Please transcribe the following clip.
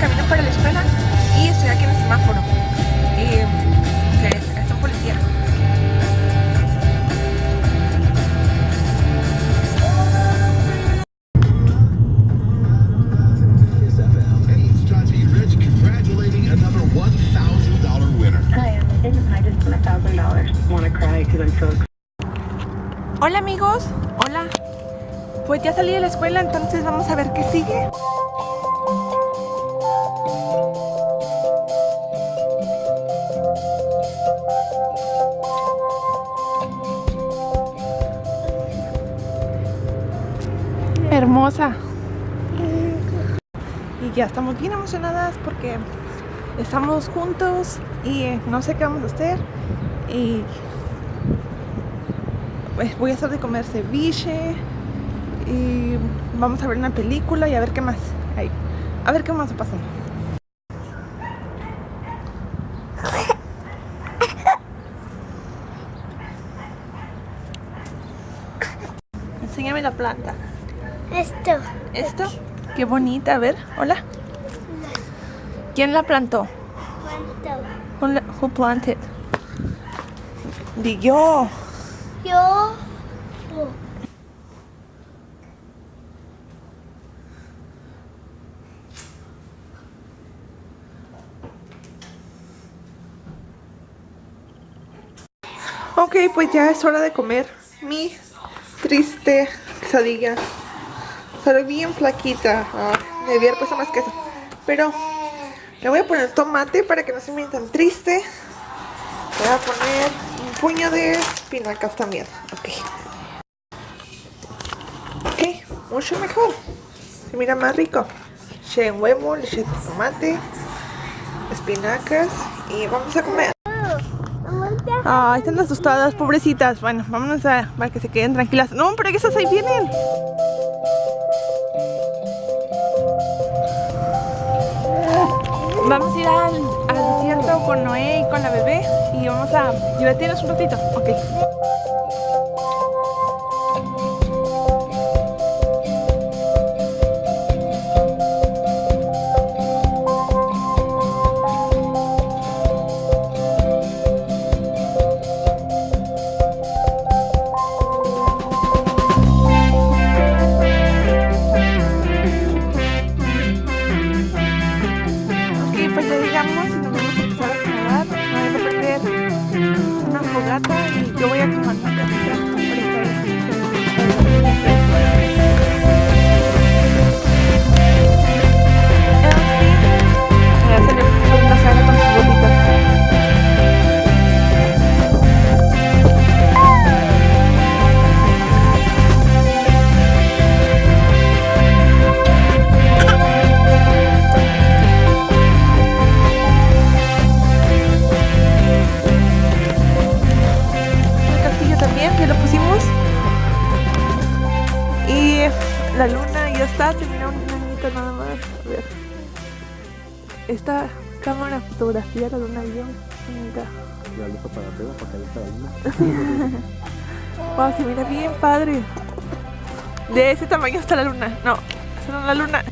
camino para la escuela y estoy aquí en el semáforo. Y está un policía. Hola amigos, hola. Pues ya salí de la escuela, entonces vamos a ver qué sigue. Hermosa. Y ya estamos bien emocionadas porque estamos juntos y no sé qué vamos a hacer. Y pues voy a hacer de comer ceviche y vamos a ver una película y a ver qué más hay. A ver qué más pasa. Enséñame la planta. ¿Esto? Qué bonita, a ver, hola. ¿Quién la plantó? Who planted? Di yo. Yo. Ok, pues ya es hora de comer mi triste quesadilla. Sale bien flaquita. Me hubiera puesto más queso. Pero le voy a poner tomate para que no se me tan triste. Le voy a poner un puño de espinacas también. Ok, mucho mejor. Se mira más rico. Le eché huevo, le eché tomate, espinacas y vamos a comer. Ay, están asustadas, pobrecitas. Bueno, vámonos para que se queden tranquilas. No, pero esas ahí vienen. Vamos a ir al desierto con Noé y con la bebé y vamos a divertirnos un ratito. Ok. Pues ya llegamos y nos vamos a empezar a acomodar. Me voy a prender una fogata y yo voy a tomar una casita por se le puso una sala con sus botitas. La luna ya está, se mira un añito nada más. A ver. Esta cámara fotografía la luna bien bonita. La luz para arriba para que vea la luna. Wow, se mira bien padre. De ese tamaño está la luna. No, esa no es la luna.